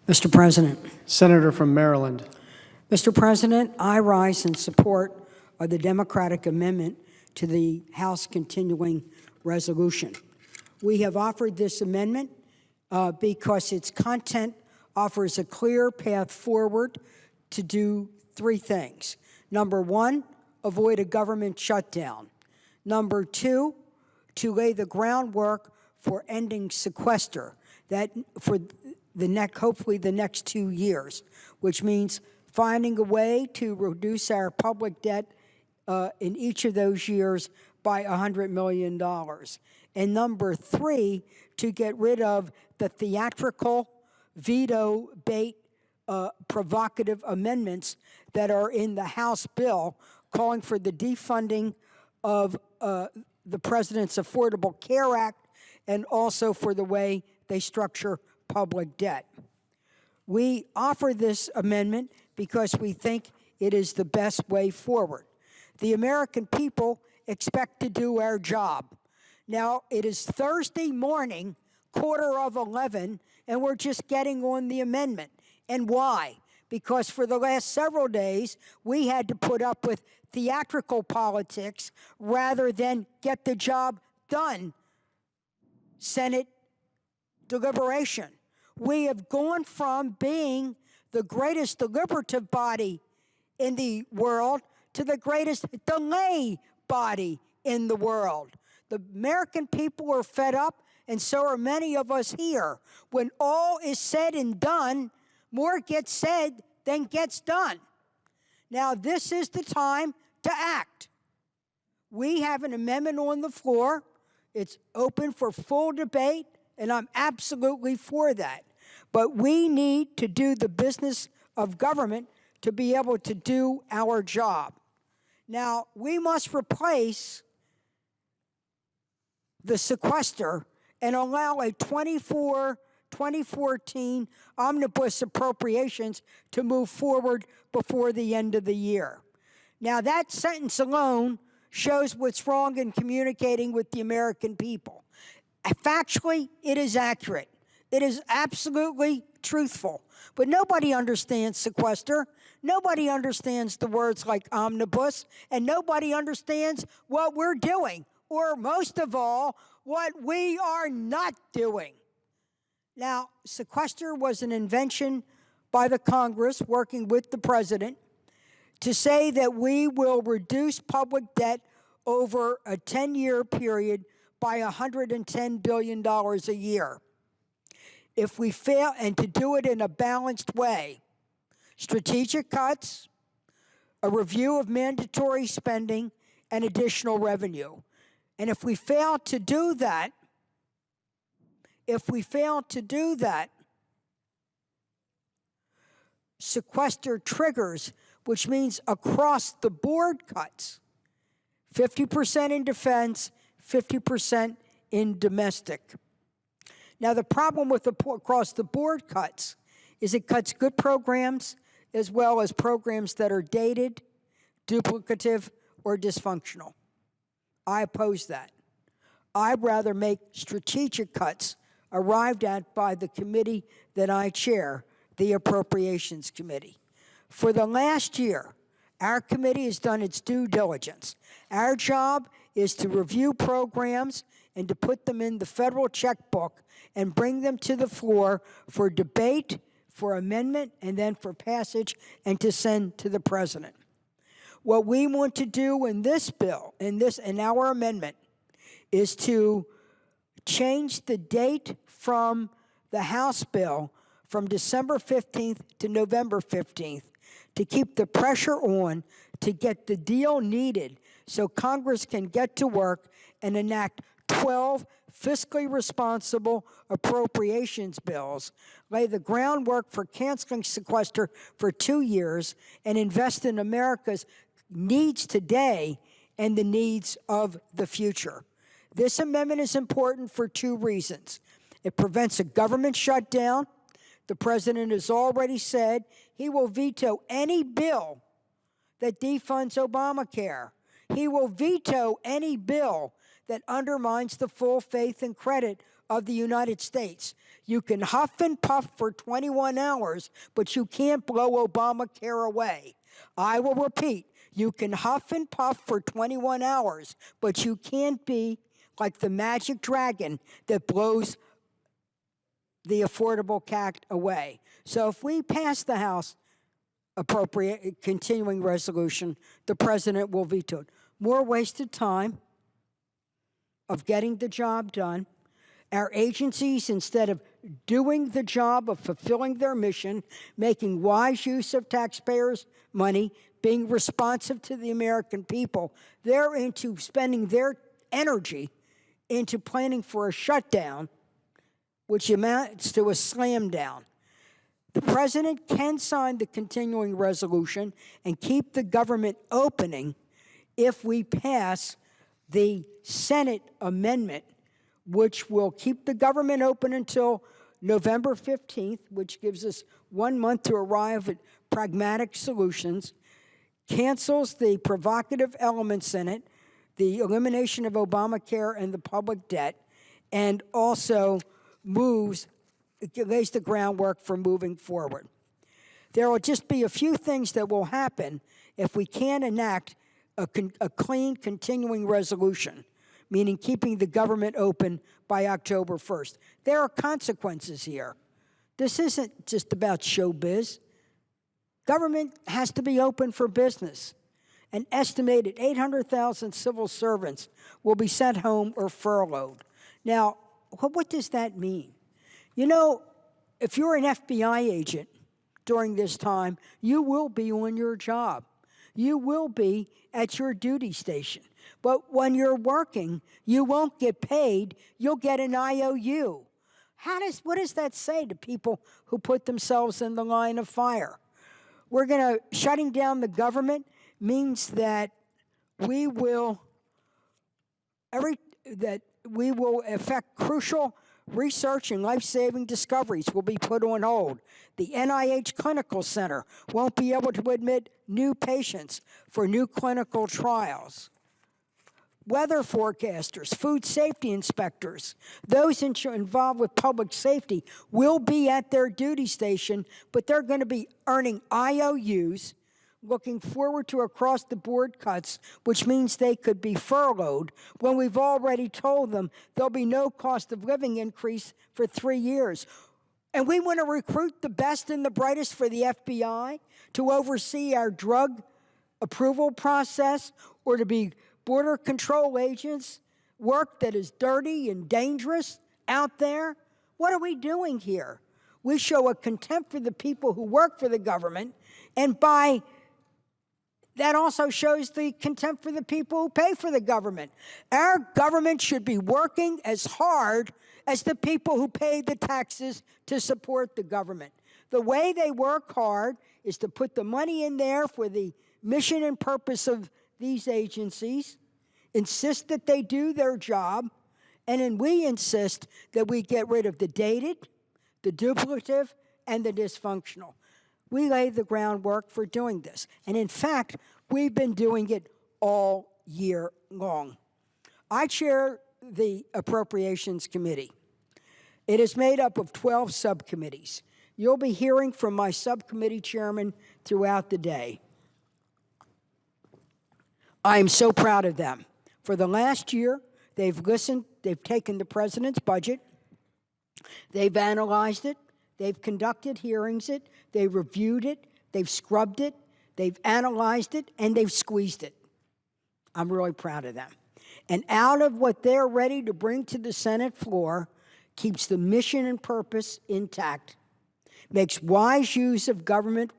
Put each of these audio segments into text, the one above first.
Mr. President. Senator from Maryland. Mr. President, I rise in support of the Democratic amendment to the House continuing resolution. We have offered this amendment because its content offers a clear path forward to do three things. Number one, avoid a government shutdown. Number two, to lay the groundwork for ending sequester, that for hopefully the next 2 years, which means finding a way to reduce our public debt in each of those years by $100 million. And number three, to get rid of the theatrical veto bait provocative amendments that are in the House bill calling for the defunding of the President's Affordable Care Act and also for the way they structure public debt. We offer this amendment because we think it is the best way forward. The American people expect to do our job. Now, it is Thursday morning, 11:15, and we're just getting on the amendment. And why? Because for the last several days, we had to put up with theatrical politics rather than get the job done. Senate deliberation. We have gone from being the greatest deliberative body in the world to the greatest delay body in the world. The American people are fed up, and so are many of us here. When all is said and done, more gets said than gets done. Now, this is the time to act. We have an amendment on the floor. It's open for full debate, and I'm absolutely for that. But we need to do the business of government to be able to do our job. Now, we must replace the sequester and allow a 2014 omnibus appropriations to move forward before the end of the year. Now, that sentence alone shows what's wrong in communicating with the American people. Factually, it is accurate. It is absolutely truthful. But nobody understands sequester. Nobody understands the words like omnibus. And nobody understands what we're doing, or most of all, what we are not doing. Now, sequester was an invention by the Congress working with the president to say that we will reduce public debt over a 10-year period by $110 billion a year. If we fail, and to do it in a balanced way, strategic cuts, a review of mandatory spending, and additional revenue. And if we fail to do that, sequester triggers, which means across-the-board cuts, 50% in defense, 50% in domestic. Now, the problem with the across-the-board cuts is it cuts good programs as well as programs that are dated, duplicative, or dysfunctional. I oppose that. I'd rather make strategic cuts arrived at by the committee that I chair, the Appropriations Committee. For the last year, our committee has done its due diligence. Our job is to review programs and to put them in the federal checkbook and bring them to the floor for debate, for amendment, and then for passage and to send to the president. What we want to do in this bill, in our amendment, is to change the date from the House bill from December 15th to November 15th to keep the pressure on to get the deal needed so Congress can get to work and enact 12 fiscally responsible appropriations bills, lay the groundwork for canceling sequester for 2 years, and invest in America's needs today and the needs of the future. This amendment is important for two reasons. It prevents a government shutdown. The president has already said he will veto any bill that defunds Obamacare. He will veto any bill that undermines the full faith and credit of the United States. You can huff and puff for 21 hours, but you can't blow Obamacare away. I will repeat, you can huff and puff for 21 hours, but you can't be like the magic dragon that blows the Affordable Act away. So if we pass the House appropriate continuing resolution, the president will veto it. More wasted time of getting the job done. Our agencies, instead of doing the job of fulfilling their mission, making wise use of taxpayers' money, being responsive to the American people, they're into spending their energy into planning for a shutdown, which amounts to a slam down. The president can sign the continuing resolution and keep the government opening if we pass the Senate amendment, which will keep the government open until November 15th, which gives us 1 month to arrive at pragmatic solutions, cancels the provocative elements in it, the elimination of Obamacare and the public debt, and also lays the groundwork for moving forward. There will just be a few things that will happen if we can't enact a clean continuing resolution, meaning keeping the government open by October 1st. There are consequences here. This isn't just about showbiz. Government has to be open for business. An estimated 800,000 civil servants will be sent home or furloughed. Now, what does that mean? You know, if you're an FBI agent during this time, you will be on your job. You will be at your duty station. But when you're working, you won't get paid. You'll get an IOU. What does that say to people who put themselves in the line of fire? Shutting down the government means that we will affect crucial research and life-saving discoveries will be put on hold. The NIH Clinical Center won't be able to admit new patients for new clinical trials. Weather forecasters, food safety inspectors, those involved with public safety will be at their duty station, but they're going to be earning IOUs, looking forward to across-the-board cuts, which means they could be furloughed, when we've already told them there'll be no cost of living increase for 3 years. And we want to recruit the best and the brightest for the FBI to oversee our drug approval process, or to be border control agents, work that is dirty and dangerous out there. What are we doing here? We show a contempt for the people who work for the government, and that also shows the contempt for the people who pay for the government. Our government should be working as hard as the people who pay the taxes to support the government. The way they work hard is to put the money in there for the mission and purpose of these agencies, insist that they do their job, and then we insist that we get rid of the dated, the duplicative, and the dysfunctional. We lay the groundwork for doing this. And in fact, we've been doing it all year long. I chair the Appropriations Committee. It is made up of 12 subcommittees. You'll be hearing from my subcommittee chairman throughout the day. I am so proud of them. For the last year, they've listened, they've taken the president's budget, they've analyzed it, they've conducted hearings they've reviewed it, they've scrubbed it, they've analyzed it, and they've squeezed it. I'm really proud of them. And out of what they're ready to bring to the Senate floor keeps the mission and purpose intact, makes wise use of government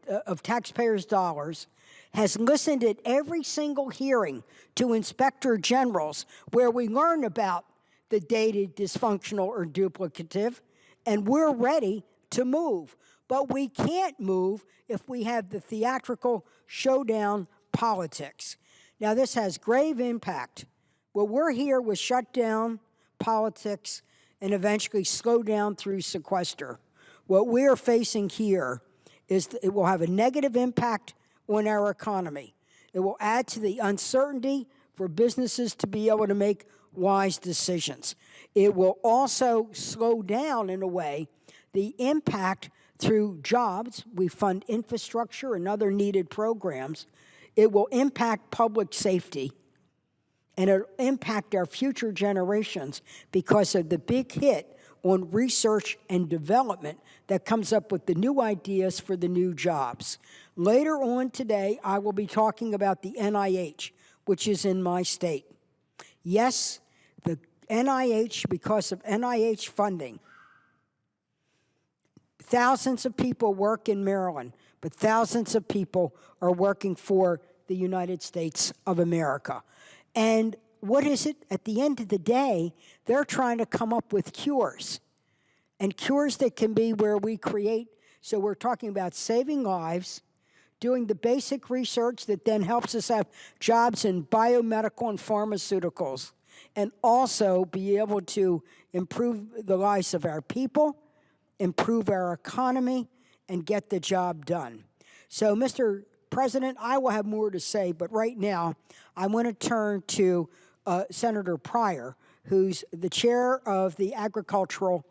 of taxpayers' dollars, has listened at every single hearing to inspector generals where we learn about the dated, dysfunctional, or duplicative, and we're ready to move. But we can't move if we have the theatrical showdown politics. Now, this has grave impact. What we're here with shutdown politics and eventually slow down through sequester. What we're facing here is it will have a negative impact on our economy. It will add to the uncertainty for businesses to be able to make wise decisions. It will also slow down, in a way, the impact through jobs. We fund infrastructure and other needed programs. It will impact public safety, and it'll impact our future generations because of the big hit on research and development that comes up with the new ideas for the new jobs. Later on today, I will be talking about the NIH, which is in my state. Yes, the NIH, because of NIH funding, thousands of people work in Maryland, but thousands of people are working for the United States of America. And what is it? At the end of the day, they're trying to come up with cures. And cures that can be where we create, so we're talking about saving lives, doing the basic research that then helps us have jobs in biomedical and pharmaceuticals, and also be able to improve the lives of our people, improve our economy, and get the job done. So, Mr. President, I will have more to say, but right now I want to turn to Senator Pryor, who's the chair of the Agricultural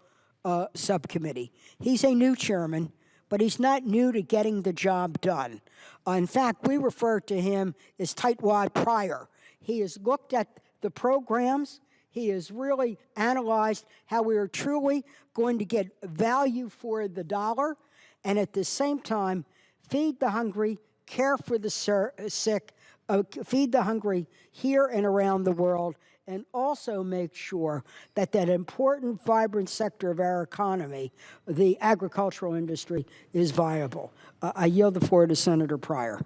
Subcommittee. He's a new chairman, but he's not new to getting the job done. In fact, we refer to him as Tightwad Pryor. He has looked at the programs. He has really analyzed how we are truly going to get value for the dollar, and at the same time, feed the hungry, care for the sick, feed the hungry here and around the world, and also make sure that that important, vibrant sector of our economy, the agricultural industry, is viable. I yield the floor to Senator Pryor.